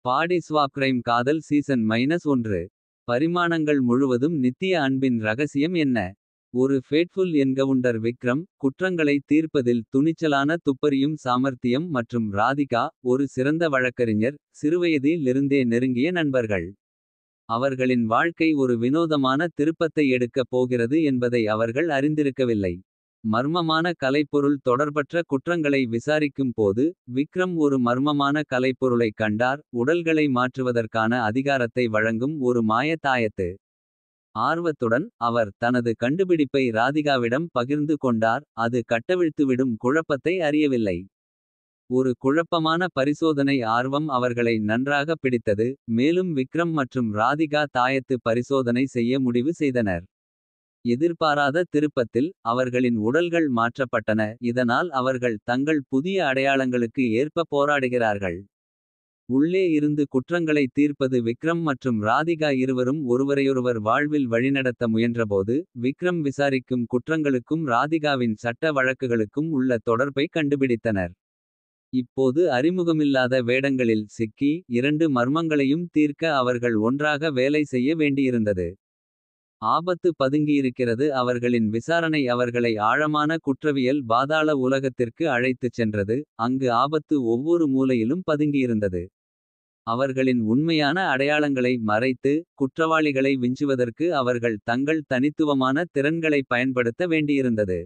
பாடி swap crime காதல் season -1. பரிமாணங்கள் முழுவதும் நித்திய அன்பின் ரகசியம் என்ன. ஒரு ஃபேட்ஃபுல் என்கவுண்டர் விக்ரம். குற்றங்களை தீர்ப்பதில் துணிச்சலான துப்பறியும் சாமர்த்தியம் மற்றும் ராதிகா. ஒரு சிறந்த வழக்கறிஞர் சிறுவயதில் இருந்தே நெருங்கிய நண்பர்கள். அவர்களின் வாழ்க்கை ஒரு வினோதமான திருப்பத்தை எடுக்கப் போகிறது என்பதை அவர்கள் அறிந்திருக்கவில்லை. மர்மமான கலைப்பொருள் தொடர்பற்ற குற்றங்களை விசாரிக்கும் போது. விக்ரம் ஒரு மர்மமான கலைப்பொருளைக் கண்டார். உடல்களை மாற்றுவதற்கான அதிகாரத்தை வழங்கும் ஒரு மாய தாயத்து. ஆர்வத்துடன் அவர் தனது கண்டுபிடிப்பை ராதிகாவிடம் பகிர்ந்து கொண்டார். அது கட்டவிழ்த்துவிடும் குழப்பத்தை அறியவில்லை. ஒரு குழப்பமான பரிசோதனை ஆர்வம் அவர்களை நன்றாக பிடித்தது. மேலும் விக்ரம் மற்றும் ராதிகா தாயத்து பரிசோதனை செய்ய முடிவு செய்தனர். எதிர்பாராத திருப்பத்தில் அவர்களின் உடல்கள் மாற்றப்பட்டன. இதனால் அவர்கள் தங்கள் புதிய அடையாளங்களுக்கு ஏற்ப போராடுகிறார்கள். உள்ளே இருந்து குற்றங்களை தீர்ப்பது விக்ரம் மற்றும் ராதிகா இருவரும் ஒருவரையொருவர் வாழ்வில் வழிநடத்த முயன்றபோது. விக்ரம் விசாரிக்கும் குற்றங்களுக்கும் ராதிகாவின் சட்ட வழக்குகளுக்கும் உள்ள தொடர்பை கண்டுபிடித்தனர். இப்போது அறிமுகமில்லாத வேடங்களில் சிக்கி. இரண்டு மர்மங்களையும் தீர்க்க அவர்கள் ஒன்றாக வேலை செய்ய வேண்டியிருந்தது. ஆபத்து பதுங்கியிருக்கிறது. அவர்களின் விசாரணை அவர்களை ஆழமான குற்றவியல் பாதாள உலகத்திற்கு அழைத்துச் சென்றது. அங்கு ஆபத்து ஒவ்வொரு மூலையிலும் பதுங்கியிருந்தது. அவர்களின் உண்மையான அடையாளங்களை மறைத்து. குற்றவாளிகளை விஞ்சுவதற்கு அவர்கள் தங்கள் தனித்துவமான திறன்களை பயன்படுத்த வேண்டியிருந்தது.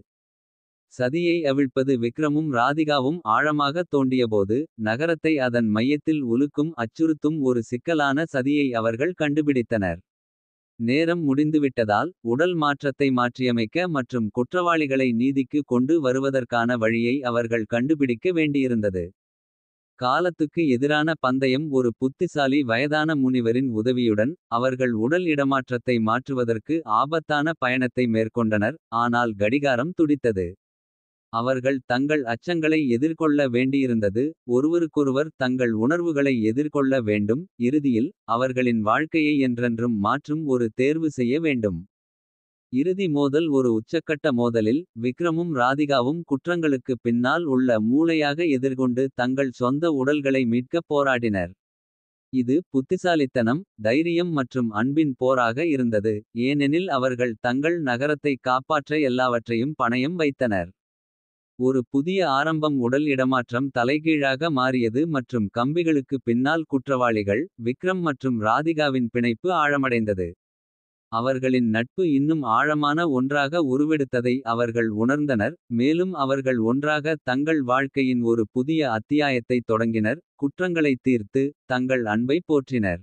சதியை அவிழ்ப்பது விக்ரமும் ராதிகாவும் ஆழமாக தோண்டியபோது. நகரத்தை அதன் மையத்தில் உலுக்கும் அச்சுறுத்தும் ஒரு சிக்கலான சதியை அவர்கள் கண்டுபிடித்தனர். நேரம் முடிந்துவிட்டதால் உடல் மாற்றத்தை மாற்றியமைக்க மற்றும் குற்றவாளிகளை நீதிக்கு கொண்டு வருவதற்கான வழியை அவர்கள் கண்டுபிடிக்க வேண்டியிருந்தது. காலத்துக்கு எதிரான பந்தயம். ஒரு புத்திசாலி வயதான முனிவரின் உதவியுடன். அவர்கள் உடல் இடமாற்றத்தை மாற்றுவதற்கு ஆபத்தான பயணத்தை மேற்கொண்டனர். ஆனால் கடிகாரம் துடித்தது. அவர்கள் தங்கள் அச்சங்களை எதிர்கொள்ள வேண்டியிருந்தது. ஒருவருக்கொருவர் தங்கள் உணர்வுகளை எதிர்கொள்ள வேண்டும். இறுதியில் அவர்களின் வாழ்க்கையை என்றென்றும் மாற்றும் ஒரு தேர்வு செய்ய வேண்டும். இறுதி மோதல். ஒரு உச்சக்கட்ட மோதலில் விக்ரமும் ராதிகாவும் குற்றங்களுக்கு பின்னால் உள்ள மூளையாக எதிர்கொண்டு. தங்கள் சொந்த உடல்களை மீட்கப் போராடினர். இது புத்திசாலித்தனம் தைரியம் மற்றும் அன்பின் போராக இருந்தது. ஏனெனில் அவர்கள் தங்கள் நகரத்தை காப்பாற்ற எல்லாவற்றையும் பணயம் வைத்தனர். ஒரு புதிய ஆரம்பம். உடல் இடமாற்றம் தலைகீழாக மாறியது மற்றும் கம்பிகளுக்கு பின்னால் குற்றவாளிகள். விக்ரம் மற்றும் ராதிகாவின் பிணைப்பு ஆழமடைந்தது. அவர்களின் நட்பு இன்னும் ஆழமான ஒன்றாக உருவெடுத்ததை அவர்கள் உணர்ந்தனர். மேலும் அவர்கள் ஒன்றாக தங்கள் வாழ்க்கையின் ஒரு புதிய அத்தியாயத்தை தொடங்கினர். குற்றங்களை தீர்த்து தங்கள் அன்பை போற்றினர்.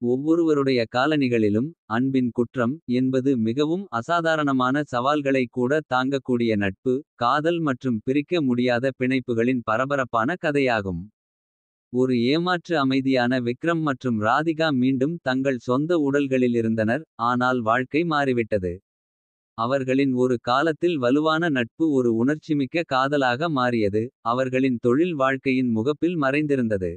ஒவ்வொருவருடைய காலணிகளிலும் அன்பின் குற்றம் என்பது மிகவும் அசாதாரணமான சவால்களை கூட தாங்கக்கூடிய நட்பு. காதல் மற்றும் பிரிக்க முடியாத பிணைப்புகளின் பரபரப்பான கதையாகும். ஒரு ஏமாற்று அமைதியான விக்ரம் மற்றும் ராதிகா மீண்டும் தங்கள் சொந்த உடல்களில் இருந்தனர். ஆனால் வாழ்க்கை மாறிவிட்டது. அவர்களின் ஒரு காலத்தில் வலுவான நட்பு ஒரு உணர்ச்சிமிக்க காதலாக மாறியது. அவர்களின் தொழில் வாழ்க்கையின் முகப்பில் மறைந்திருந்தது.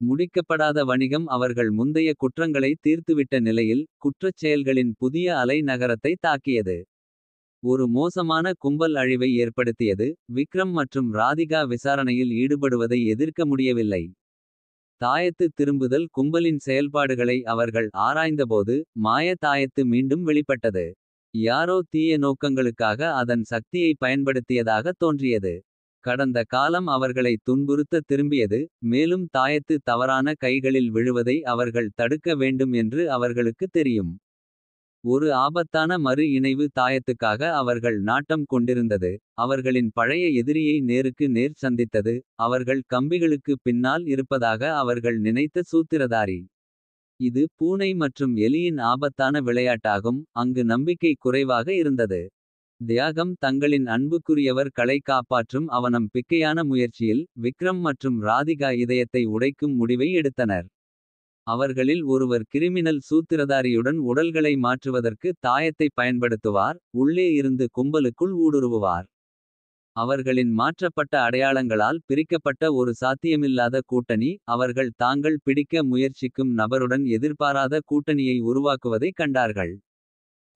முடிக்கப்படாத வணிகம். அவர்கள் முந்தைய குற்றங்களை தீர்த்துவிட்ட நிலையில். குற்றச் செயல்களின் புதிய அலை நகரத்தை தாக்கியது. ஒரு மோசமான கும்பல் அழிவை ஏற்படுத்தியது. விக்ரம் மற்றும் ராதிகா விசாரணையில் ஈடுபடுவதை எதிர்க்க முடியவில்லை. தாயத்து திரும்புதல். கும்பலின் செயல்பாடுகளை அவர்கள் ஆராய்ந்தபோது. மாய தாயத்து மீண்டும் வெளிப்பட்டது. யாரோ தீய நோக்கங்களுக்காக அதன் சக்தியை பயன்படுத்தியதாக தோன்றியது. கடந்த காலம் அவர்களை துன்புறுத்த திரும்பியது. மேலும் தாயத்து தவறான கைகளில் விழுவதை அவர்கள் தடுக்க வேண்டும் என்று அவர்களுக்கு தெரியும். ஒரு ஆபத்தான மறு இணைவு தாயத்துக்காக அவர்கள் நாட்டம் கொண்டிருந்தது. அவர்களின் பழைய எதிரியை நேருக்கு நேர் சந்தித்தது. அவர்கள் கம்பிகளுக்கு பின்னால் இருப்பதாக அவர்கள் நினைத்த சூத்திரதாரி. இது பூனை மற்றும் எலியின் ஆபத்தான விளையாட்டாகும். அங்கு நம்பிக்கை குறைவாக இருந்தது. தியாகம். தங்களின் அன்புக்குரியவர் களை காப்பாற்றும் அவனம் பிக்கையான முயற்சியில். விக்ரம் மற்றும் ராதிகா இதயத்தை உடைக்கும் முடிவை எடுத்தனர். அவர்களில் ஒருவர் கிரிமினல் சூத்திரதாரியுடன் உடல்களை மாற்றுவதற்கு தாயத்தை பயன்படுத்துவார். உள்ளே இருந்து கும்பலுக்குள் ஊடுருவுவார். அவர்களின் மாற்றப்பட்ட அடையாளங்களால் பிரிக்கப்பட்ட ஒரு சாத்தியமில்லாத கூட்டணி. அவர்கள் தாங்கள் பிடிக்க முயற்சிக்கும் நபருடன் எதிர்பாராத கூட்டணியை உருவாக்குவதைக் கண்டார்கள்.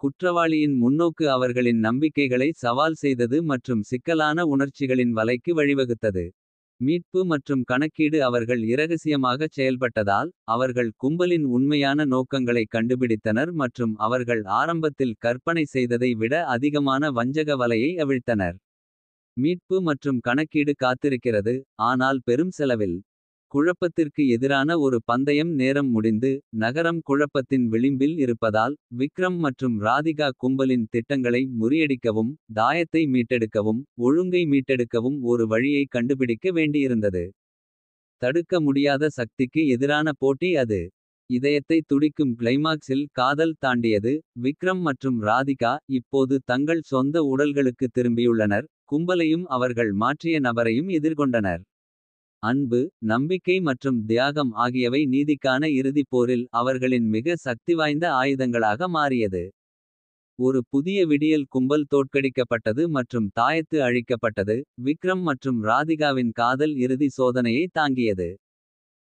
குற்றவாளியின் முன்னோக்கு அவர்களின் நம்பிக்கைகளை சவால் செய்தது மற்றும் சிக்கலான உணர்ச்சிகளின் வலைக்கு வழிவகுத்தது. மீட்பு மற்றும் கணக்கீடு அவர்கள் இரகசியமாகச் செயல்பட்டதால். அவர்கள் கும்பலின் உண்மையான நோக்கங்களைக் கண்டுபிடித்தனர் மற்றும் அவர்கள் ஆரம்பத்தில் கற்பனை செய்ததை விட அதிகமான வஞ்சக வலையை அவிழ்த்தனர். மீட்பு மற்றும் கணக்கீடு காத்திருக்கிறது, ஆனால் பெரும் செலவில். குழப்பத்திற்கு எதிரான ஒரு பந்தயம் நேரம் முடிந்து. நகரம் குழப்பத்தின் விளிம்பில் இருப்பதால். விக்ரம் மற்றும் ராதிகா கும்பலின் திட்டங்களை முறியடிக்கவும். தாயத்தை மீட்டெடுக்கவும் ஒழுங்கை மீட்டெடுக்கவும் ஒரு வழியை கண்டுபிடிக்க வேண்டியிருந்தது. தடுக்க முடியாத சக்திக்கு எதிரான போட்டி அது. இதயத்தை துடிக்கும் கிளைமாக்ஸில் காதல் தாண்டியது. விக்ரம் மற்றும் ராதிகா இப்போது தங்கள் சொந்த உடல்களுக்கு திரும்பியுள்ளனர். கும்பலையும் அவர்கள் மாற்றிய நபரையும் எதிர்கொண்டனர். அன்பு, நம்பிக்கை மற்றும் தியாகம் ஆகியவை நீதிக்கான இறுதிப் போரில். அவர்களின் மிக சக்திவாய்ந்த ஆயுதங்களாக மாறியது. ஒரு புதிய விடியல் கும்பல் தோற்கடிக்கப்பட்டது மற்றும் தாயத்து அழிக்கப்பட்டது. விக்ரம் மற்றும் ராதிகாவின் காதல் இறுதி சோதனையை தாங்கியது.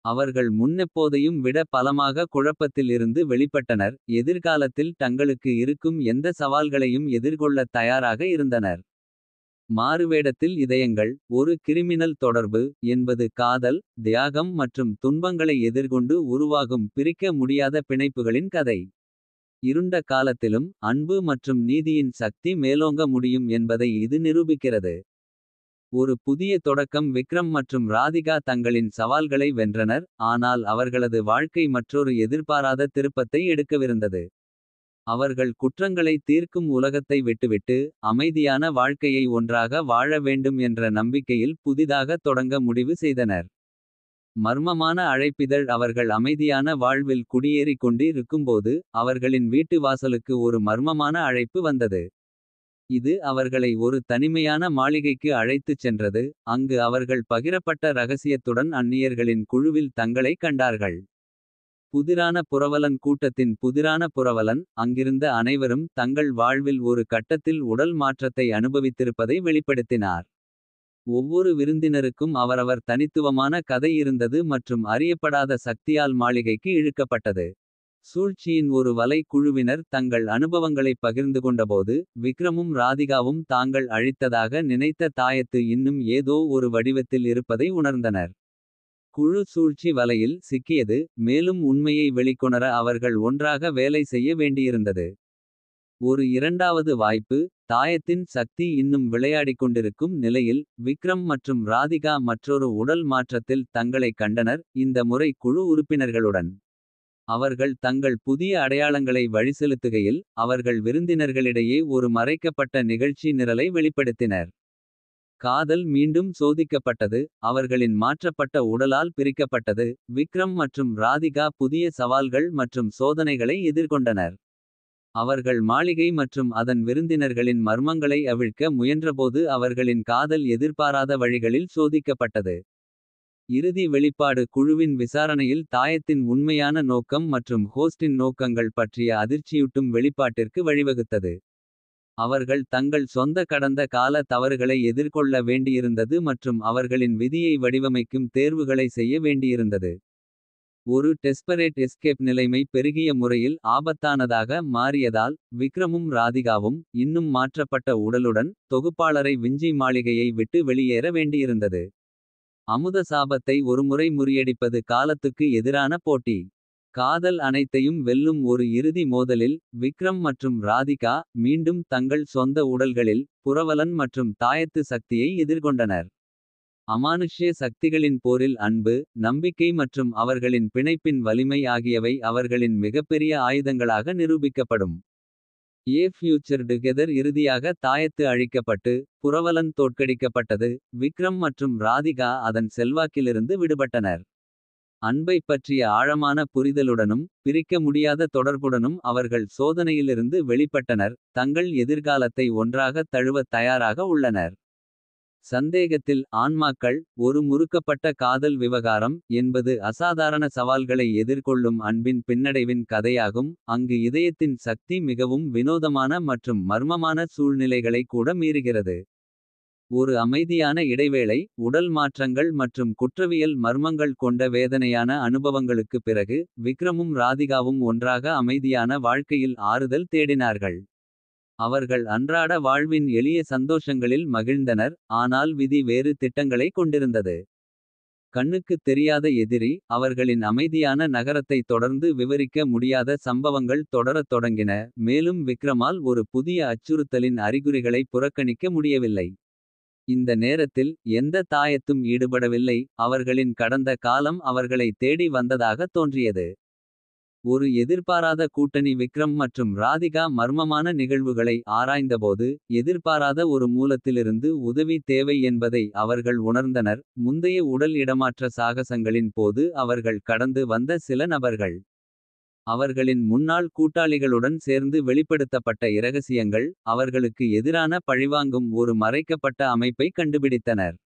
அவர்கள் முன்னெப்போதையும் விட பலமாக குழப்பத்தில் இருந்து வெளிப்பட்டனர். எதிர்காலத்தில் தங்களுக்கு இருக்கும் எந்த சவால்களையும் எதிர்கொள்ளத் தயாராக இருந்தனர். மாறுவேடத்தில் இதயங்கள் ஒரு கிரிமினல் தொடர்பு என்பது காதல். தியாகம் மற்றும் துன்பங்களை எதிர்கொண்டு உருவாகும் பிரிக்க முடியாத பிணைப்புகளின் கதை. இருண்ட காலத்திலும் அன்பு மற்றும் நீதியின் சக்தி மேலோங்க முடியும் என்பதை இது நிரூபிக்கிறது. ஒரு புதிய தொடக்கம் விக்ரம் மற்றும் ராதிகா தங்களின் சவால்களை வென்றனர். ஆனால் அவர்களது வாழ்க்கை மற்றொரு எதிர்பாராத திருப்பத்தை எடுக்கவிருந்தது. அவர்கள் குற்றங்களை தீர்க்கும் உலகத்தை விட்டுவிட்டு. அமைதியான வாழ்க்கையை ஒன்றாக வாழ வேண்டும் என்ற நம்பிக்கையில் புதிதாக தொடங்க முடிவு செய்தனர். மர்மமான அழைப்பிதழ் அவர்கள் அமைதியான வாழ்வில் குடியேறிக் இருக்கும்போது. அவர்களின் வீட்டு வாசலுக்கு ஒரு மர்மமான அழைப்பு வந்தது. இது அவர்களை ஒரு தனிமையான மாளிகைக்கு அழைத்துச் சென்றது. அங்கு அவர்கள் பகிரப்பட்ட ரகசியத்துடன் அந்நியர்களின் குழுவில் தங்களை கண்டார்கள். புதிரான புரவலன் கூட்டத்தின் புதிரான புரவலன். அங்கிருந்த அனைவரும் தங்கள் வாழ்வில் ஒரு கட்டத்தில் உடல் மாற்றத்தை அனுபவித்திருப்பதை வெளிப்படுத்தினார். ஒவ்வொரு விருந்தினருக்கும் அவரவர் தனித்துவமான கதை இருந்தது மற்றும் அறியப்படாத சக்தியால் மாளிகைக்கு இழுக்கப்பட்டது. சூழ்ச்சியின் ஒரு வலை குழுவினர் தங்கள் அனுபவங்களைப் பகிர்ந்து கொண்டபோது. விக்ரமும் ராதிகாவும் தாங்கள் அழித்ததாக நினைத்த தாயத்து இன்னும் ஏதோ ஒரு வடிவத்தில் இருப்பதை உணர்ந்தனர். குழு சூழ்ச்சி வலையில் சிக்கியது. மேலும் உண்மையை வெளிக்கொணர அவர்கள் ஒன்றாக வேலை செய்ய வேண்டியிருந்தது. ஒரு இரண்டாவது வாய்ப்பு. தாயத்தின் சக்தி இன்னும் விளையாடிக் கொண்டிருக்கும் நிலையில். விக்ரம் மற்றும் ராதிகா மற்றொரு உடல் மாற்றத்தில் தங்களை கண்டனர். இந்த முறை குழு உறுப்பினர்களுடன். அவர்கள் தங்கள் புதிய அடையாளங்களை வழிசெலுத்துகையில். அவர்கள் விருந்தினர்களிடையே ஒரு மறைக்கப்பட்ட நிகழ்ச்சி நிரலை வெளிப்படுத்தினர். காதல் மீண்டும் சோதிக்கப்பட்டது. அவர்களின் மாற்றப்பட்ட உடலால் பிரிக்கப்பட்டது. விக்ரம் மற்றும் ராதிகா புதிய சவால்கள் மற்றும் சோதனைகளை எதிர்கொண்டனர். அவர்கள் மாளிகை மற்றும் அதன் விருந்தினர்களின் மர்மங்களை அவிழ்க்க முயன்றபோது. அவர்களின் காதல் எதிர்பாராத வழிகளில் சோதிக்கப்பட்டது. இறுதி வெளிப்பாடு குழுவின் விசாரணையில் தாயத்தின் உண்மையான நோக்கம் மற்றும் ஹோஸ்டின் நோக்கங்கள் பற்றிய அதிர்ச்சியூட்டும் வெளிப்பாட்டிற்கு வழிவகுத்தது. அவர்கள் தங்கள் சொந்த கடந்த கால தவறுகளை எதிர்கொள்ள வேண்டியிருந்தது மற்றும் அவர்களின் விதியை வடிவமைக்கும் தேர்வுகளை செய்ய வேண்டியிருந்தது. ஒரு டெஸ்பரேட் எஸ்கேப் நிலைமை பெருகிய முறையில் ஆபத்தானதாக மாறியதால். விக்ரமும் ராதிகாவும் இன்னும் மாற்றப்பட்ட உடலுடன். தொகுப்பாளரை விஞ்சி மாளிகையை விட்டு வெளியேற வேண்டியிருந்தது. அமுத சாபத்தை ஒருமுறை முறியடிப்பது காலத்துக்கு எதிரான போட்டி. காதல் அனைத்தையும் வெல்லும் ஒரு இறுதி மோதலில். விக்ரம் மற்றும் ராதிகா மீண்டும் தங்கள் சொந்த உடல்களில். புரவலன் மற்றும் தாயத்து சக்தியை எதிர்கொண்டனர். அமானுஷ்ய சக்திகளின் போரில் அன்பு. நம்பிக்கை மற்றும் அவர்களின் பிணைப்பின் வலிமை ஆகியவை அவர்களின் மிகப்பெரிய ஆயுதங்களாக நிரூபிக்கப்படும். ஏ ஃபியூச்சர் டுகெதர் இறுதியாக தாயத்து அழிக்கப்பட்டு. புரவலன் தோற்கடிக்கப்பட்டது. விக்ரம் மற்றும் ராதிகா அதன் செல்வாக்கிலிருந்து விடுபட்டனர். அன்பைப் பற்றிய ஆழமான புரிதலுடனும். பிரிக்க முடியாத தொடர்புடனும் அவர்கள் சோதனையிலிருந்து வெளிப்பட்டனர். தங்கள் எதிர்காலத்தை ஒன்றாகத் தழுவத் தயாராக உள்ளனர். சந்தேகத்தில் ஆன்மாக்கள். ஒரு முறுக்கப்பட்ட காதல் விவகாரம் என்பது அசாதாரண சவால்களை எதிர்கொள்ளும் அன்பின் பின்னடைவின் கதையாகும். அங்கு இதயத்தின் சக்தி மிகவும் வினோதமான மற்றும் மர்மமான சூழ்நிலைகளை கூட மீறுகிறது. ஒரு அமைதியான இடைவேளை. உடல் மாற்றங்கள் மற்றும் குற்றவியல் மர்மங்கள் கொண்ட வேதனையான அனுபவங்களுக்கு பிறகு. விக்ரமும் ராதிகாவும் ஒன்றாக அமைதியான வாழ்க்கையில் ஆறுதல் தேடினார்கள். அவர்கள் அன்றாட வாழ்வின் எளிய சந்தோஷங்களில் மகிழ்ந்தனர். ஆனால் விதி வேறு திட்டங்களை கொண்டிருந்தது. கண்ணுக்குத் தெரியாத எதிரி. அவர்களின் அமைதியான நகரத்தை தொடர்ந்து விவரிக்க முடியாத சம்பவங்கள் தொடரத் தொடங்கின. மேலும் விக்ரமால் ஒரு புதிய அச்சுறுத்தலின் அறிகுறிகளை புறக்கணிக்க முடியவில்லை. இந்த நேரத்தில் எந்த தாயத்தும் ஈடுபடவில்லை. அவர்களின் கடந்த காலம் அவர்களை தேடி வந்ததாக தோன்றியது. ஒரு எதிர்பாராத கூட்டணி. விக்ரம் மற்றும் ராதிகா மர்மமான நிகழ்வுகளை ஆராய்ந்தபோது. எதிர்பாராத ஒரு மூலத்திலிருந்து உதவி தேவை என்பதை அவர்கள் உணர்ந்தனர். முந்தைய உடல் இடமாற்ற சாகசங்களின் போது அவர்கள் கடந்து வந்த சில நபர்கள். அவர்களின் முன்னாள் கூட்டாளிகளுடன் சேர்ந்து வெளிப்படுத்தப்பட்ட இரகசியங்கள். அவர்களுக்கு எதிரான பழிவாங்கும் ஒரு மறைக்கப்பட்ட அமைப்பை கண்டுபிடித்தனர்.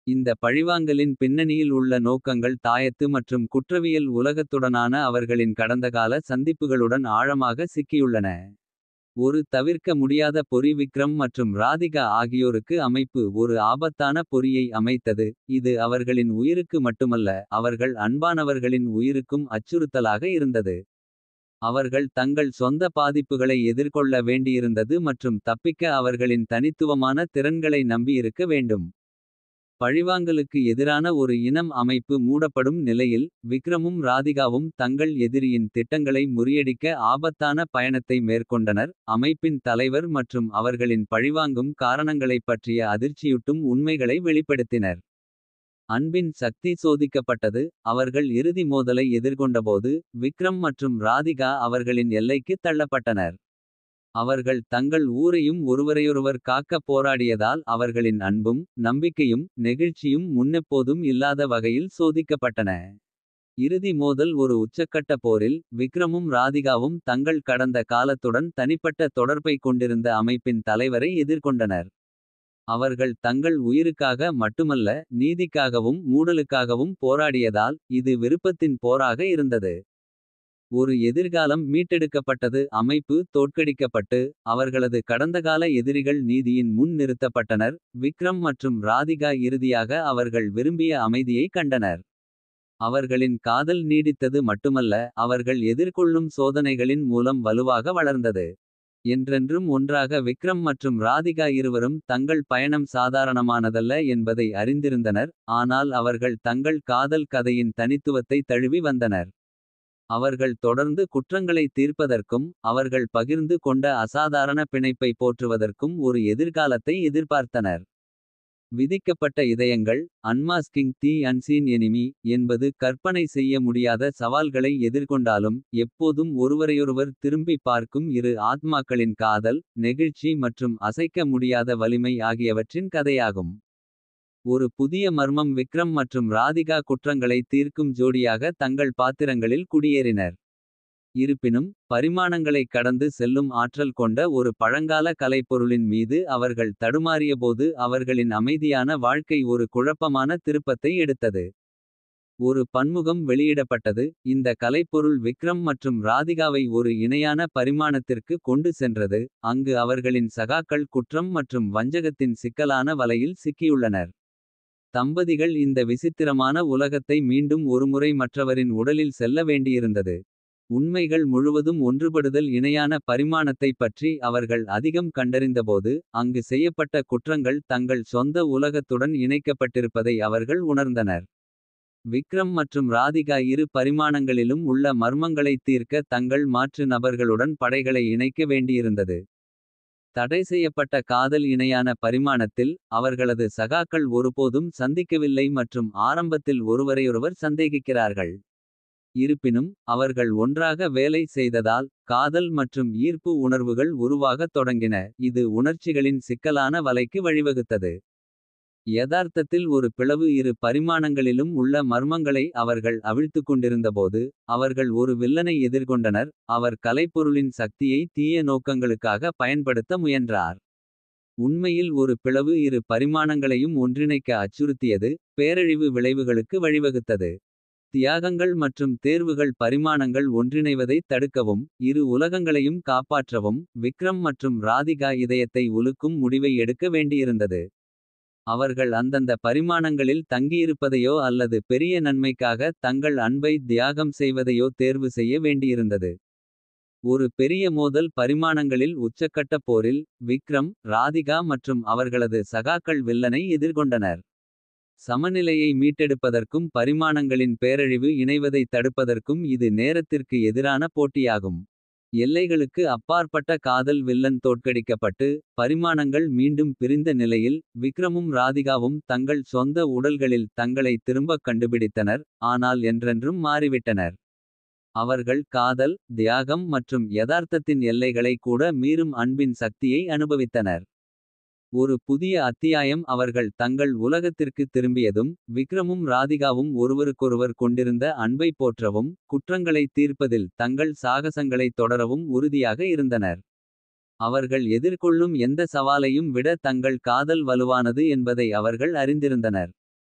இந்த பழிவாங்கலின் பின்னணியில் உள்ள நோக்கங்கள் தாயத்து மற்றும் குற்றவியல் உலகத்துடனான அவர்களின் கடந்தகால சந்திப்புகளுடன் ஆழமாக சிக்கியுள்ளன. ஒரு தவிர்க்க முடியாத பொறி. விக்ரம் மற்றும் ராதிகா ஆகியோருக்கு அமைப்பு ஒரு ஆபத்தான பொறியை அமைத்தது. இது அவர்களின் உயிருக்கு மட்டுமல்ல, அவர்கள் அன்பானவர்களின் உயிருக்கும் அச்சுறுத்தலாக இருந்தது. அவர்கள் தங்கள் சொந்த பாதிப்புகளை எதிர்கொள்ள வேண்டியிருந்தது மற்றும் தப்பிக்க அவர்களின் தனித்துவமான திறன்களை நம்பியிருக்க வேண்டும். பழிவாங்கலுக்கு எதிரான ஒரு இனம் அமைப்பு மூடப்படும் நிலையில். விக்ரமும் ராதிகாவும் தங்கள் எதிரியின் திட்டங்களை முறியடிக்க ஆபத்தான பயணத்தை மேற்கொண்டனர். அமைப்பின் தலைவர் மற்றும் அவர்களின் பழிவாங்கும் காரணங்களைப் பற்றிய அதிர்ச்சியூட்டும் உண்மைகளை வெளிப்படுத்தினர். அன்பின் சக்தி சோதிக்கப்பட்டது. அவர்கள் இறுதி மோதலை எதிர்கொண்டபோது. விக்ரம் மற்றும் ராதிகா அவர்களின் எல்லைக்கு தள்ளப்பட்டனர். அவர்கள் தங்கள் ஊரையும் ஒருவரையொருவர் காக்க போராடியதால். அவர்களின் அன்பும் நம்பிக்கையும் நெகிழ்ச்சியும் முன்னெப்போதும் இல்லாத வகையில் சோதிக்கப்பட்டன. இறுதி மோதல் ஒரு உச்சக்கட்ட போரில். விக்ரமும் ராதிகாவும் தங்கள் கடந்த காலத்துடன் தனிப்பட்ட தொடர்பை கொண்டிருந்த அமைப்பின் தலைவரை எதிர்கொண்டனர். அவர்கள் தங்கள் உயிருக்காக மட்டுமல்ல, நீதிக்காகவும் மூடலுக்காகவும் போராடியதால். இது விருப்பத்தின் போராக இருந்தது. ஒரு எதிர்காலம் மீட்டெடுக்கப்பட்டது. அமைப்பு தோற்கடிக்கப்பட்டு. அவர்களது கடந்தகால எதிரிகள் நீதியின் முன் நிறுத்தப்பட்டனர். விக்ரம் மற்றும் ராதிகா இறுதியாக அவர்கள் விரும்பிய அமைதியை கண்டனர். அவர்களின் காதல் நீடித்தது மட்டுமல்ல, அவர்கள் எதிர்கொள்ளும் சோதனைகளின் மூலம் வலுவாக வளர்ந்தது. என்றென்றும் ஒன்றாக. விக்ரம் மற்றும் ராதிகா இருவரும் தங்கள் பயணம் சாதாரணமானதல்ல என்பதை அறிந்திருந்தனர். ஆனால் அவர்கள் தங்கள் காதல் கதையின் தனித்துவத்தை தழுவி வந்தனர். அவர்கள் தொடர்ந்து குற்றங்களை தீர்ப்பதற்கும். அவர்கள் பகிர்ந்து கொண்ட அசாதாரண பிணைப்பை போற்றுவதற்கும் ஒரு எதிர்காலத்தை எதிர்பார்த்தனர். விதிக்கப்பட்ட இதயங்கள். அன்மாஸ்கிங் தி அன்சீன் எனிமி என்பது கற்பனை செய்ய முடியாத சவால்களை எதிர்கொண்டாலும். எப்போதும் ஒருவரையொருவர் திரும்பி பார்க்கும் இரு ஆத்மாக்களின் காதல். நெகிழ்ச்சி மற்றும் அசைக்க முடியாத வலிமை ஆகியவற்றின் கதையாகும். ஒரு புதிய மர்மம். விக்ரம் மற்றும் ராதிகா குற்றங்களை தீர்க்கும் ஜோடியாக தங்கள் பாத்திரங்களில் குடியேறினர். இருப்பினும் பரிமாணங்களை கடந்து செல்லும் ஆற்றல் கொண்ட ஒரு பழங்கால கலைப்பொருளின் மீது அவர்கள் தடுமாறியபோது. அவர்களின் அமைதியான வாழ்க்கை ஒரு குழப்பமான திருப்பத்தை எடுத்தது. ஒரு பன்முகம் வெளியிடப்பட்டது. இந்த கலைப்பொருள் விக்ரம் மற்றும் ராதிகாவை ஒரு இணையான பரிமாணத்திற்கு கொண்டு சென்றது. அங்கு அவர்களின் சகாக்கள் குற்றம் மற்றும் வஞ்சகத்தின் சிக்கலான வலையில் சிக்கியுள்ளனர். தம்பதிகள் இந்த விசித்திரமான உலகத்தை மீண்டும் ஒருமுறை மற்றவரின் உடலில் செல்ல வேண்டியிருந்தது. உண்மைகள் முழுவதும் ஒன்றுபடுதல். இணையான பரிமாணத்தைப் பற்றி அவர்கள் அதிகம் கண்டறிந்தபோது. அங்கு செய்யப்பட்ட குற்றங்கள் தங்கள் சொந்த உலகத்துடன் இணைக்கப்பட்டிருப்பதை அவர்கள் உணர்ந்தனர். விக்ரம் மற்றும் ராதிகா இரு பரிமாணங்களிலும் உள்ள மர்மங்களைத் தீர்க்க தங்கள் மாற்று நபர்களுடன் படைகளை இணைக்க வேண்டியிருந்தது. தடை செய்யப்பட்ட காதல். இணையான பரிமாணத்தில் அவர்களது சகாக்கள் ஒருபோதும் சந்திக்கவில்லை மற்றும் ஆரம்பத்தில் ஒருவரையொருவர் சந்தேகிக்கிறார்கள். இருப்பினும் அவர்கள் ஒன்றாக வேலை செய்ததால். காதல் மற்றும் ஈர்ப்பு உணர்வுகள் உருவாகத் தொடங்கின. இது உணர்ச்சிகளின் சிக்கலான வலைக்கு வழிவகுத்தது. யதார்த்தத்தில் ஒரு பிளவு. இரு பரிமாணங்களிலும் உள்ள மர்மங்களை அவர்கள் அவிழ்த்துக் கொண்டிருந்தபோது. அவர்கள் ஒரு வில்லனை எதிர்கொண்டனர். அவர் கலைப்பொருளின் சக்தியை தீய நோக்கங்களுக்காக பயன்படுத்த முயன்றார். உண்மையில் ஒரு பிளவு இரு பரிமாணங்களையும் ஒன்றிணைக்க அச்சுறுத்தியது. பேரழிவு விளைவுகளுக்கு வழிவகுத்தது. தியாகங்கள் மற்றும் தேர்வுகள். பரிமாணங்கள் ஒன்றிணைவதைத் தடுக்கவும். இரு உலகங்களையும் காப்பாற்றவும். விக்ரம் மற்றும் ராதிகா இதயத்தை உலுக்கும் முடிவை எடுக்க வேண்டியிருந்தது. அவர்கள் அந்தந்த பரிமாணங்களில் தங்கியிருப்பதையோ அல்லது பெரிய நன்மைக்காக தங்கள் அன்பை தியாகம் செய்வதையோ தேர்வு செய்ய வேண்டியிருந்தது. ஒரு பெரிய மோதல். பரிமாணங்களில் உச்சக்கட்ட போரில். விக்ரம் ராதிகா மற்றும் அவர்களது சகாக்கள் வில்லனை எதிர்கொண்டனர். சமநிலையை மீட்டெடுப்பதற்கும் பரிமாணங்களின் பேரழிவு இணைவதை தடுப்பதற்கும் இது நேரத்திற்கு எதிரான போட்டியாகும். எல்லைகளுக்கு அப்பாற்பட்ட காதல் வில்லன் தோற்கடிக்கப்பட்டு. பரிமாணங்கள் மீண்டும் பிரிந்த நிலையில் விக்ரமும் ராதிகாவும் தங்கள் சொந்த உடல்களில் தங்களை திரும்பக் கண்டுபிடித்தனர். ஆனால் என்றென்றும் மாறிவிட்டனர். அவர்கள் காதல் தியாகம் மற்றும் யதார்த்தத்தின் எல்லைகளை கூட மீறும் அன்பின் சக்தியை அனுபவித்தனர். ஒரு புதிய அத்தியாயம் அவர்கள் தங்கள் உலகத்திற்கு திரும்பியதும். விக்ரமும் ராதிகாவும் ஒருவருக்கொருவர் கொண்டிருந்த அன்பை போற்றவும். குற்றங்களை தீர்ப்பதில் தங்கள் சாகசங்களை தொடரவும் உறுதியாக இருந்தனர். அவர்கள் எதிர்கொள்ளும் எந்த சவாலையும் விட தங்கள் காதல் வலுவானது என்பதை அவர்கள் அறிந்திருந்தனர்.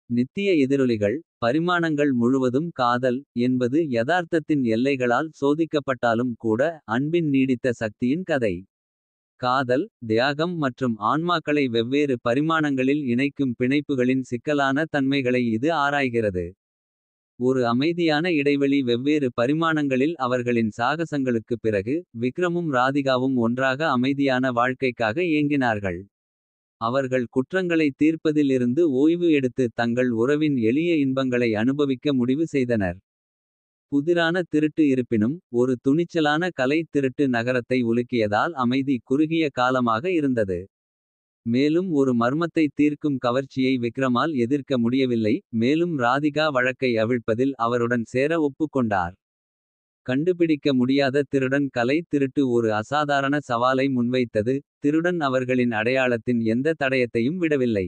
நித்திய எதிரொலிகள் பரிமாணங்கள் முழுவதும் காதல் என்பது யதார்த்தத்தின் எல்லைகளால் சோதிக்கப்பட்டாலும் கூட. அன்பின் நீடித்த சக்தியின் கதை. காதல் தியாகம் மற்றும் ஆன்மாக்களை வெவ்வேறு பரிமாணங்களில் இணைக்கும் பிணைப்புகளின் சிக்கலான தன்மைகளை இது ஆராய்கிறது. ஒரு அமைதியான இடைவெளி வெவ்வேறு பரிமாணங்களில் அவர்களின் சாகசங்களுக்குப் பிறகு. விக்ரமும் ராதிகாவும் ஒன்றாக அமைதியான வாழ்க்கைக்காக ஏங்கினார்கள். அவர்கள் குற்றங்களை தீர்ப்பதில் இருந்து ஓய்வு எடுத்து தங்கள் உறவின் எளிய இன்பங்களை அனுபவிக்க முடிவு செய்தனர். புதிரான திருட்டு இருப்பினும் ஒரு துணிச்சலான கலை திருட்டு நகரத்தை உலுக்கியதால் அமைதி குறுகிய காலமாக இருந்தது. மேலும் ஒரு மர்மத்தை தீர்க்கும் கவர்ச்சியை விக்ரமால் எதிர்க்க முடியவில்லை. மேலும் ராதிகா வழக்கை அவிழ்ப்பதில் அவருடன் சேர ஒப்புக்கொண்டார். கண்டுபிடிக்க முடியாத திருடன் கலை திருட்டு ஒரு அசாதாரண சவாலை முன்வைத்தது. திருடன் அவர்களின் அடையாளத்தின் எந்த தடயத்தையும் விடவில்லை.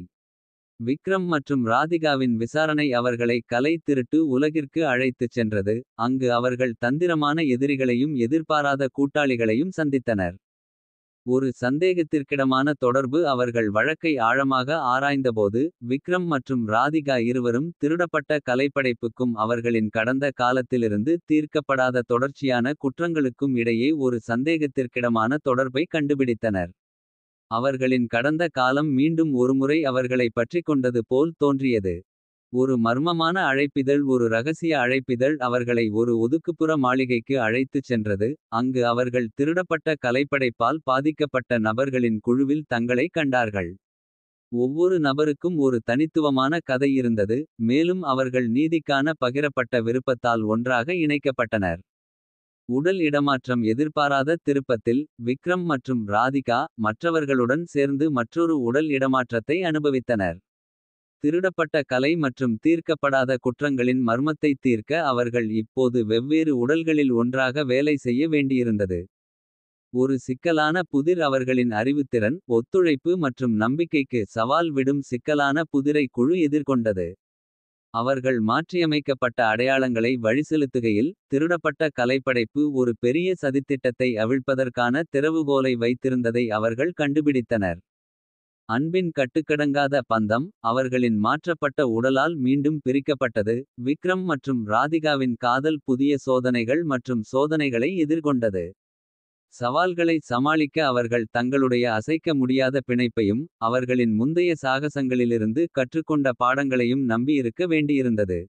விக்ரம் மற்றும் ராதிகாவின் விசாரணை அவர்களை கலை திருட்டு உலகிற்கு அழைத்துச் சென்றது. அங்கு அவர்கள் தந்திரமான எதிரிகளையும் எதிர்பாராத கூட்டாளிகளையும் சந்தித்தனர். ஒரு சந்தேகத்திற்கிடமான தொடர்பு அவர்கள் வழக்கை ஆழமாக ஆராய்ந்தபோது. விக்ரம் மற்றும் ராதிகா இருவரும் திருடப்பட்ட கலைப்படைப்புக்கும் அவர்களின் கடந்த காலத்திலிருந்து தீர்க்கப்படாத தொடர்ச்சியான குற்றங்களுக்கும் இடையே ஒரு சந்தேகத்திற்கிடமான தொடர்பை கண்டுபிடித்தனர். அவர்களின் கடந்த காலம் மீண்டும் ஒருமுறை அவர்களைப் பற்றிக்கொண்டது போல் தோன்றியது. ஒரு மர்மமான அழைப்பிதழ் ஒரு ரகசிய அழைப்பிதழ் அவர்களை ஒரு ஒதுக்குப்புற மாளிகைக்கு அழைத்துச் சென்றது. அங்கு அவர்கள் திருடப்பட்ட கலைப்படைப்பால் பாதிக்கப்பட்ட நபர்களின் குழுவில் தங்களை கண்டார்கள். ஒவ்வொரு நபருக்கும் ஒரு தனித்துவமான கதை இருந்தது. மேலும் அவர்கள் நீதிக்கான பகிரப்பட்ட விருப்பத்தால் ஒன்றாக இணைக்கப்பட்டனர். உடல் இடமாற்றம் எதிர்பாராத திருப்பத்தில். விக்ரம் மற்றும் ராதிகா மற்றவர்களுடன் சேர்ந்து மற்றொரு உடல் இடமாற்றத்தை அனுபவித்தனர். திருடப்பட்ட கலை மற்றும் தீர்க்கப்படாத குற்றங்களின் மர்மத்தை தீர்க்க அவர்கள் இப்போது வெவ்வேறு உடல்களில் ஒன்றாக வேலை செய்ய வேண்டியிருந்தது. ஒரு சிக்கலான புதிர் அவர்களின் அறிவுத்திறன். ஒத்துழைப்பு மற்றும் நம்பிக்கைக்கு சவால் விடும் சிக்கலான புதிரை குழு எதிர்கொண்டது. அவர்கள் மாற்றியமைக்கப்பட்ட அடையாளங்களை வழிசெலுத்துகையில். திருடப்பட்ட கலைப்படைப்பு ஒரு பெரிய சதித்திட்டத்தை அவிழ்ப்பதற்கான திறவுகோலை வைத்திருந்ததை அவர்கள் கண்டுபிடித்தனர். அன்பின் கட்டுக்கடங்காத பந்தம் அவர்களின் மாற்றப்பட்ட உடலால் மீண்டும் பிரிக்கப்பட்டது. விக்ரம் மற்றும் ராதிகாவின் காதல் புதிய சோதனைகள் மற்றும் சோதனைகளை எதிர்கொண்டது. சவால்களை சமாளிக்க அவர்கள் தங்களுடைய அசைக்க முடியாத பிணைப்பையும். அவர்களின் முந்தைய சாகசங்களிலிருந்து கற்றுக்கொண்ட பாடங்களையும் நம்பியிருக்க வேண்டியிருந்தது.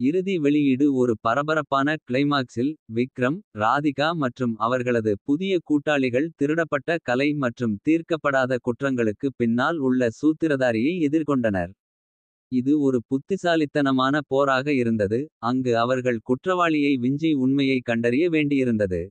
இறுதி வெளியீடு ஒரு பரபரப்பான கிளைமாக்ஸில். விக்ரம் ராதிகா மற்றும் அவர்களது புதிய கூட்டாளிகள் திருடப்பட்ட கலை மற்றும் தீர்க்கப்படாத குற்றங்களுக்கு பின்னால் உள்ள சூத்திரதாரியை எதிர்கொண்டனர். இது ஒரு புத்திசாலித்தனமான போராக இருந்தது. அங்கு அவர்கள் குற்றவாளியை விஞ்சி உண்மையை கண்டறிய வேண்டியிருந்தது.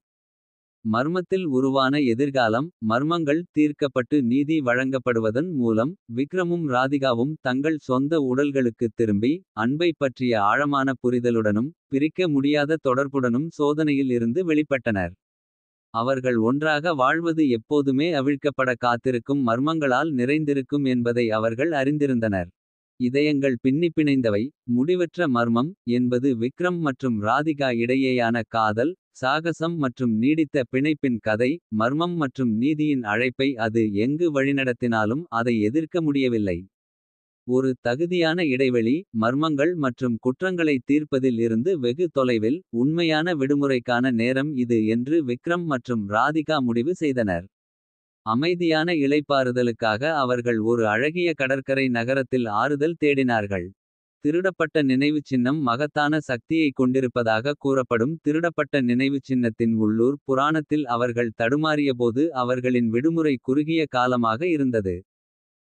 மர்மத்தில் உருவான எதிர்காலம் மர்மங்கள் தீர்க்கப்பட்டு நீதி வழங்கப்படுவதன் மூலம். விக்ரமும் ராதிகாவும் தங்கள் சொந்த உடல்களுக்குத் திரும்பி. அன்பைப் பற்றிய ஆழமான புரிதலுடனும் பிரிக்க முடியாத தொடர்புடனும் சோதனையில் இருந்து வெளிப்பட்டனர். அவர்கள் ஒன்றாக வாழ்வது எப்போதுமே அவிழ்க்கப்பட காத்திருக்கும் மர்மங்களால் நிறைந்திருக்கும் என்பதை அவர்கள் அறிந்திருந்தனர். இதயங்கள் பின்னிப்பிணைந்தவை. முடிவற்ற மர்மம் என்பது விக்ரம் மற்றும் ராதிகா இடையேயான காதல். சாகசம் மற்றும் நீடித்த பிணைப்பின் கதை. மர்மம் மற்றும் நீதியின் அழைப்பை அது எங்கு வழிநடத்தினாலும் அதை எதிர்க்க முடியவில்லை. ஒரு தகுதியான இடைவெளி மர்மங்கள் மற்றும் குற்றங்களை தீர்ப்பதில் இருந்து வெகு தொலைவில். உண்மையான விடுமுறைக்கான நேரம் இது என்று விக்ரம் மற்றும் ராதிகா முடிவு செய்தனர். அமைதியான இளைப்பாறுதலுக்காக அவர்கள் ஒரு அழகிய கடற்கரை நகரத்தில் ஆறுதல் தேடினார்கள். திருடப்பட்ட நினைவுச் சின்னம் மகத்தான சக்தியைக் கொண்டிருப்பதாக கூறப்படும். திருடப்பட்ட நினைவுச் சின்னத்தின் உள்ளூர் புராணத்தில் அவர்கள் தடுமாறியபோது அவர்களின் விடுமுறை குறுகிய காலமாக இருந்தது.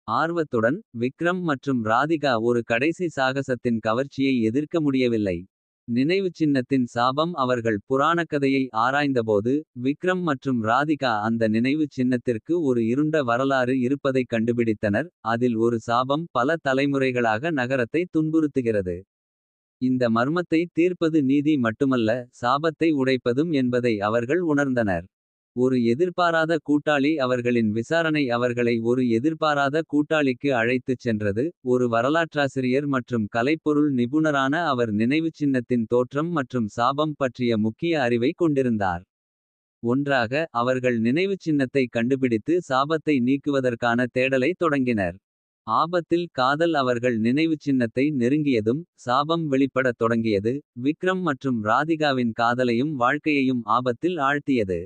ஆர்வத்துடன் விக்ரம் மற்றும் ராதிகா ஒரு கடைசி சாகசத்தின் கவர்ச்சியை எதிர்க்க முடியவில்லை. நினைவுச் சின்னத்தின் சாபம் அவர்கள் புராணக்கதையை ஆராய்ந்தபோது. விக்ரம் மற்றும் ராதிகா அந்த நினைவுச் சின்னத்திற்கு ஒரு இருண்ட வரலாறு இருப்பதைக் கண்டுபிடித்தனர். அதில் ஒரு சாபம் பல தலைமுறைகளாக நகரத்தை துன்புறுத்துகிறது. இந்த மர்மத்தை தீர்ப்பது நீதி மட்டுமல்ல, சாபத்தை உடைப்பதும் என்பதை அவர்கள் உணர்ந்தனர். ஒரு எதிர்பாராத கூட்டாளி அவர்களின் விசாரணை அவர்களை ஒரு எதிர்பாராத கூட்டாளிக்கு அழைத்துச் சென்றது. ஒரு வரலாற்றாசிரியர் மற்றும் கலைப்பொருள் நிபுணரான அவர் நினைவுச் சின்னத்தின் தோற்றம் மற்றும் சாபம் பற்றிய முக்கிய அறிவை கொண்டிருந்தார். ஒன்றாக அவர்கள் நினைவுச் சின்னத்தை கண்டுபிடித்து சாபத்தை நீக்குவதற்கான தேடலை தொடங்கினர். ஆபத்தில் காதல் அவர்கள் நினைவுச் சின்னத்தை நெருங்கியதும் சாபம் வெளிப்படத் தொடங்கியது. விக்ரம் மற்றும் ராதிகாவின் காதலையும் வாழ்க்கையையும் ஆபத்தில் ஆழ்த்தியது.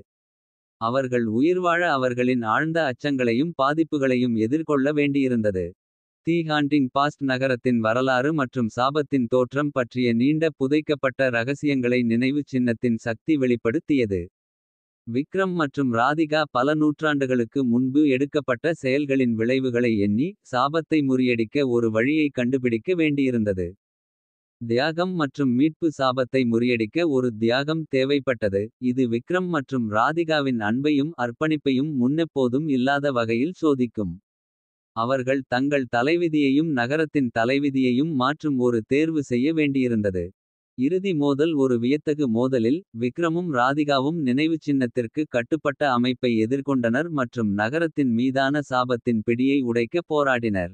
அவர்கள் உயிர்வாழ அவர்களின் ஆழ்ந்த அச்சங்களையும் பாதிப்புகளையும் எதிர்கொள்ள வேண்டியிருந்தது. தி ஹாண்டிங் பாஸ்ட் நகரத்தின் வரலாறு மற்றும் சாபத்தின் தோற்றம் பற்றிய நீண்ட புதைக்கப்பட்ட ரகசியங்களை நினைவுச் சின்னத்தின் சக்தி வெளிப்படுத்தியது. விக்ரம் மற்றும் ராதிகா பல நூற்றாண்டுகளுக்கு முன்பு எடுக்கப்பட்ட செயல்களின் விளைவுகளை எண்ணி. சாபத்தை முறியடிக்க ஒரு வழியை கண்டுபிடிக்க வேண்டியிருந்தது. தியாகம் மற்றும் மீட்பு சாபத்தை முறியடிக்க ஒரு தியாகம் தேவைப்பட்டது. இது விக்ரம் மற்றும் ராதிகாவின் அன்பையும் அர்ப்பணிப்பையும் முன்னெப்போதும் இல்லாத வகையில் சோதிக்கும். அவர்கள் தங்கள் தலைவிதியையும் நகரத்தின் தலைவிதியையும் மாற்றும் ஒரு தேர்வு செய்ய வேண்டியிருந்தது. இறுதி மோதல் ஒரு வியத்தகு மோதலில். விக்ரமும் ராதிகாவும் நினைவுச் சின்னத்திற்கு கட்டுப்பட்ட அமைப்பை எதிர்கொண்டனர் மற்றும் நகரத்தின் மீதான சாபத்தின் பிடியை உடைக்க போராடினர்.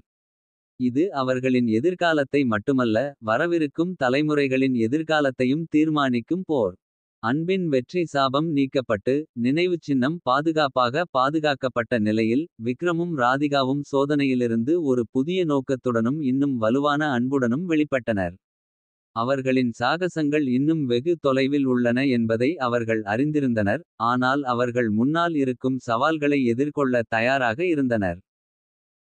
இது அவர்களின் எதிர்காலத்தை மட்டுமல்ல, வரவிருக்கும் தலைமுறைகளின் எதிர்காலத்தையும் தீர்மானிக்கும் போர். அன்பின் வெற்றி சாபம் நீக்கப்பட்டு. நினைவுச் சின்னம் பாதுகாப்பாக பாதுகாக்கப்பட்ட நிலையில். விக்ரமும் ராதிகாவும் சோதனையிலிருந்து ஒரு புதிய நோக்கத்துடனும் இன்னும் வலுவான அன்புடனும் வெளிப்பட்டனர். அவர்களின் சாகசங்கள் இன்னும் வெகு தொலைவில் உள்ளன என்பதை அவர்கள் அறிந்திருந்தனர். ஆனால் அவர்கள் முன்னால் இருக்கும் சவால்களை எதிர்கொள்ள தயாராக இருந்தனர்.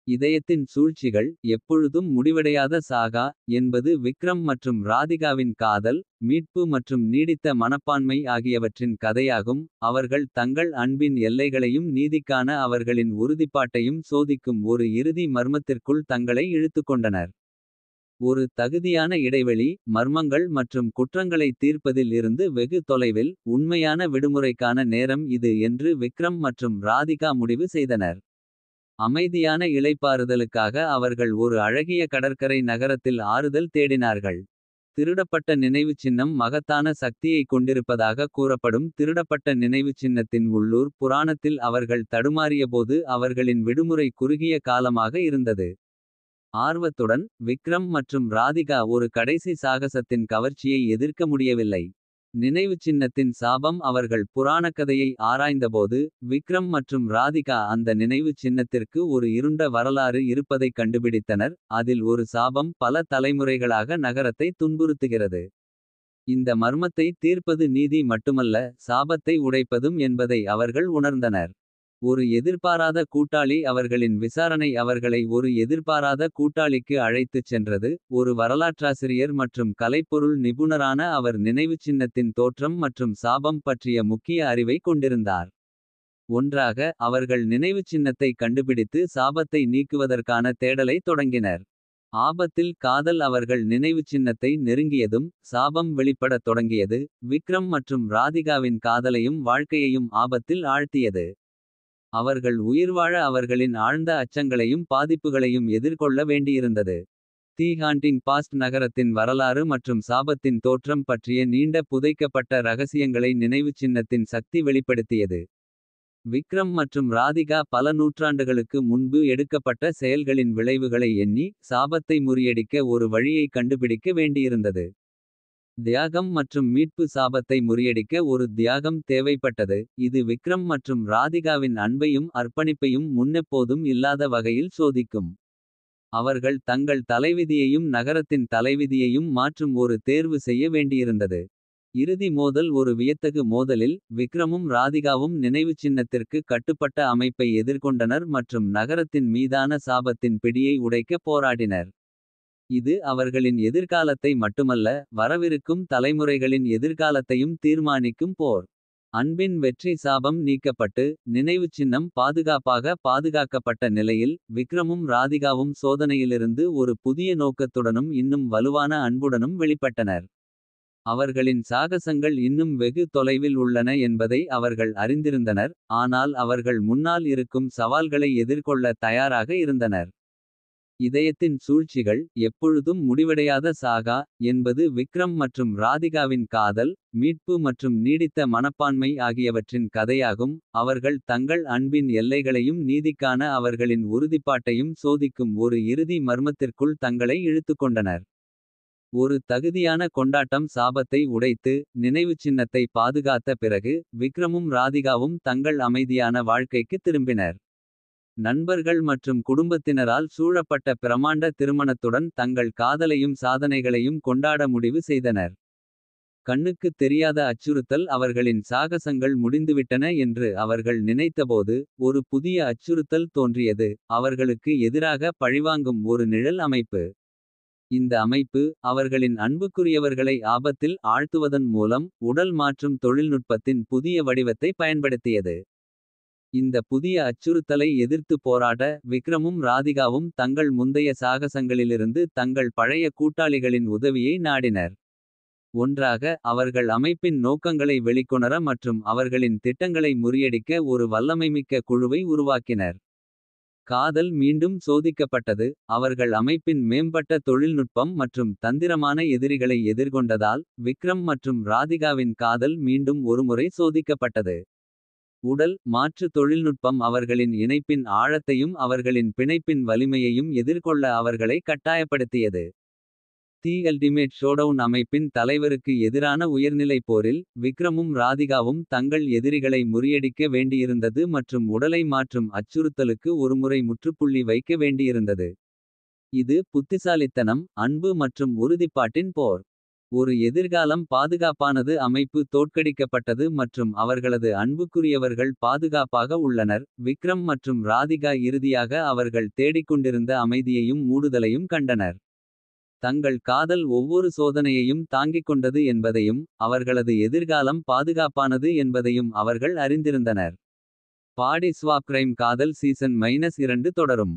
இதயத்தின் சூழ்ச்சிகள் எப்பொழுதும் முடிவடையாத சாகா. என்பது விக்ரம் மற்றும் ராதிகாவின் காதல். மீட்பு மற்றும் நீடித்த மனப்பான்மை ஆகியவற்றின் கதையாகும். அவர்கள் தங்கள் அன்பின் எல்லைகளையும் நீதிக்கான அவர்களின் உறுதிப்பாட்டையும் சோதிக்கும் ஒரு இறுதி மர்மத்திற்குள் தங்களை இழுத்துக்கொண்டனர். ஒரு தகுதியான இடைவெளி. மர்மங்கள் மற்றும் குற்றங்களை தீர்ப்பதில் இருந்து வெகு தொலைவில். உண்மையான விடுமுறைக்கான நேரம் இது என்று விக்ரம் மற்றும் ராதிகா முடிவு செய்தனர். அமைதியான இளைப்பாறுதலுக்காக அவர்கள் ஒரு அழகிய கடற்கரை நகரத்தில் ஆறுதல் தேடினார்கள். திருடப்பட்ட நினைவுச் சின்னம் மகத்தான சக்தியை கொண்டிருப்பதாக கூறப்படும். திருடப்பட்ட நினைவுச் சின்னத்தின் உள்ளூர் புராணத்தில் அவர்கள் தடுமாறியபோது. அவர்களின் விடுமுறை குறுகிய காலமாக இருந்தது. ஆர்வத்துடன் விக்ரம் மற்றும் ராதிகா ஒரு கடைசி சாகசத்தின் கவர்ச்சியை எதிர்க்க முடியவில்லை. நினைவுச் சின்னத்தின் சாபம் அவர்கள் புராணக்கதையை ஆராய்ந்தபோது. விக்ரம் மற்றும் ராதிகா அந்த நினைவுச் சின்னத்திற்கு ஒரு இருண்ட வரலாறு இருப்பதைக் கண்டுபிடித்தனர். அதில் ஒரு சாபம் பல தலைமுறைகளாக நகரத்தை துன்புறுத்துகிறது. இந்த மர்மத்தை தீர்ப்பது நீதி மட்டுமல்ல, சாபத்தை உடைப்பதும் என்பதை அவர்கள் உணர்ந்தனர். ஒரு எதிர்பாராத கூட்டாளி அவர்களின் விசாரணை அவர்களை ஒரு எதிர்பாராத கூட்டாளிக்கு அழைத்துச் சென்றது. ஒரு வரலாற்றாசிரியர் மற்றும் கலைப்பொருள் நிபுணரான அவர் நினைவுச் சின்னத்தின் தோற்றம் மற்றும் சாபம் பற்றிய முக்கிய அறிவை கொண்டிருந்தார். ஒன்றாக அவர்கள் நினைவுச் சின்னத்தை கண்டுபிடித்து சாபத்தை நீக்குவதற்கான தேடலை தொடங்கினர். ஆபத்தில் காதல் அவர்கள் நினைவுச் சின்னத்தை நெருங்கியதும் சாபம் வெளிப்படத் தொடங்கியது. விக்ரம் மற்றும் ராதிகாவின் காதலையும் வாழ்க்கையையும் ஆபத்தில் ஆழ்த்தியது. அவர்கள் உயிர்வாழ அவர்களின் ஆழ்ந்த அச்சங்களையும் பாதிப்புகளையும் எதிர்கொள்ள வேண்டியிருந்தது. தி ஹாண்டிங் பாஸ்ட் நகரத்தின் வரலாறு மற்றும் சாபத்தின் தோற்றம் பற்றிய நீண்ட புதைக்கப்பட்ட ரகசியங்களை நினைவுச் சின்னத்தின் சக்தி வெளிப்படுத்தியது. விக்ரம் மற்றும் ராதிகா பல நூற்றாண்டுகளுக்கு முன்பு எடுக்கப்பட்ட செயல்களின் விளைவுகளை எண்ணி. சாபத்தை முறியடிக்க ஒரு வழியை கண்டுபிடிக்க வேண்டியிருந்தது. தியாகம் மற்றும் மீட்பு சாபத்தை முறியடிக்க ஒரு தியாகம் தேவைப்பட்டது. இது விக்ரம் மற்றும் ராதிகாவின் அன்பையும் அர்ப்பணிப்பையும் முன்னெப்போதும் இல்லாத வகையில் சோதிக்கும். அவர்கள் தங்கள் தலைவிதியையும் நகரத்தின் தலைவிதியையும் மாற்றும் ஒரு தேர்வு செய்ய வேண்டியிருந்தது. இறுதி மோதல் ஒரு வியத்தகு மோதலில். விக்ரமும் ராதிகாவும் நினைவுச் சின்னத்திற்கு கட்டுப்பட்ட அமைப்பை எதிர்கொண்டனர் மற்றும் நகரத்தின் மீதான சாபத்தின் பிடியை உடைக்க போராடினர். இது அவர்களின் எதிர்காலத்தை மட்டுமல்ல, வரவிருக்கும் தலைமுறைகளின் எதிர்காலத்தையும் தீர்மானிக்கும் போர். அன்பின் வெற்றி சாபம் நீக்கப்பட்டு. நினைவுச் சின்னம் பாதுகாக்கப்பட்ட நிலையில். விக்ரமும் ராதிகாவும் சோதனையிலிருந்து ஒரு புதிய நோக்கத்துடனும். இன்னும் வலுவான அன்புடனும் வெளிப்பட்டனர். அவர்களின் சாகசங்கள் இன்னும் வெகு தொலைவில் உள்ளன என்பதை அவர்கள் அறிந்திருந்தனர். ஆனால் அவர்கள் முன்னால் இருக்கும் சவால்களை எதிர்கொள்ள தயாராக இருந்தனர். இதயத்தின் சூழ்ச்சிகள் எப்பொழுதும் முடிவடையாத சாகா. என்பது விக்ரம் மற்றும் ராதிகாவின் காதல். மீட்பு மற்றும் நீடித்த மனப்பான்மை ஆகியவற்றின் கதையாகும். அவர்கள் தங்கள் அன்பின் எல்லைகளையும் நீதிக்கான அவர்களின் உறுதிப்பாட்டையும் சோதிக்கும் ஒரு இறுதி மர்மத்திற்குள் தங்களை இழுத்துக்கொண்டனர். ஒரு தகுதியான கொண்டாட்டம் சாபத்தை உடைத்து. நினைவுச் சின்னத்தை பாதுகாத்த பிறகு. விக்ரமும் ராதிகாவும் தங்கள் அமைதியான வாழ்க்கைக்கு திரும்பினர். நண்பர்கள் மற்றும் குடும்பத்தினரால் சூழப்பட்ட பிரமாண்ட திருமணத்துடன். தங்கள் காதலையும் சாதனைகளையும் கொண்டாட முடிவு செய்தனர். கண்ணுக்குத் தெரியாத அச்சுறுத்தல் அவர்களின் சாகசங்கள் முடிந்துவிட்டன என்று அவர்கள் நினைத்தபோது. ஒரு புதிய அச்சுறுத்தல் தோன்றியது. அவர்களுக்கு எதிராக பழிவாங்கும் ஒரு நிழல் அமைப்பு. இந்த அமைப்பு அவர்களின் அன்புக்குரியவர்களை ஆபத்தில் ஆழ்த்துவதன் மூலம். உடல் மாற்றும் தொழில்நுட்பத்தின் புதிய வடிவத்தை பயன்படுத்தியது. இந்த புதிய அச்சுறுத்தலை எதிர்த்து போராட. விக்ரமும் ராதிகாவும் தங்கள் முந்தைய சாகசங்களிலிருந்து. தங்கள் பழைய கூட்டாளிகளின் உதவியை நாடினர். ஒன்றாக அவர்கள் அமைப்பின் நோக்கங்களை வெளிக்கொணர. மற்றும் அவர்களின் திட்டங்களை முறியடிக்க ஒரு வல்லமைமிக்க குழுவை உருவாக்கினர். காதல் மீண்டும் சோதிக்கப்பட்டது. அவர்கள் அமைப்பின் மேம்பட்ட தொழில்நுட்பம் மற்றும் தந்திரமான எதிரிகளை எதிர்கொண்டதால். விக்ரம் மற்றும் ராதிகாவின் காதல் மீண்டும் ஒருமுறை சோதிக்கப்பட்டது. உடல் மாற்று தொழில்நுட்பம் அவர்களின் இணைப்பின் ஆழத்தையும். அவர்களின் பிணைப்பின் வலிமையையும் எதிர்கொள்ள அவர்களை கட்டாயப்படுத்தியது. தி அல்டிமேட் ஷோடவுன் அமைப்பின் தலைவருக்கு எதிரான உயர்நிலை போரில். விக்ரமும் ராதிகாவும் தங்கள் எதிரிகளை முறியடிக்க வேண்டியிருந்தது. மற்றும் உடலை மாற்றும் அச்சுறுத்தலுக்கு ஒருமுறை முற்றுப்புள்ளி வைக்க வேண்டியிருந்தது. இது புத்திசாலித்தனம் அன்பு மற்றும் உறுதிப்பாட்டின் போர். ஒரு எதிர்காலம் பாதுகாப்பானது அமைப்பு தோற்கடிக்கப்பட்டது. மற்றும் அவர்களது அன்புக்குரியவர்கள் பாதுகாப்பாக உள்ளனர். விக்ரம் மற்றும் ராதிகா இறுதியாக அவர்கள் தேடிக்கொண்டிருந்த அமைதியையும் மூடுதலையும் கண்டனர். தங்கள் காதல் ஒவ்வொரு சோதனையையும் தாங்கிக் கொண்டது என்பதையும். அவர்களது எதிர்காலம் பாதுகாப்பானது என்பதையும் அவர்கள் அறிந்திருந்தனர். பாடி ஸ்வாப் கிரைம் காதல் சீசன் -2 தொடரும்.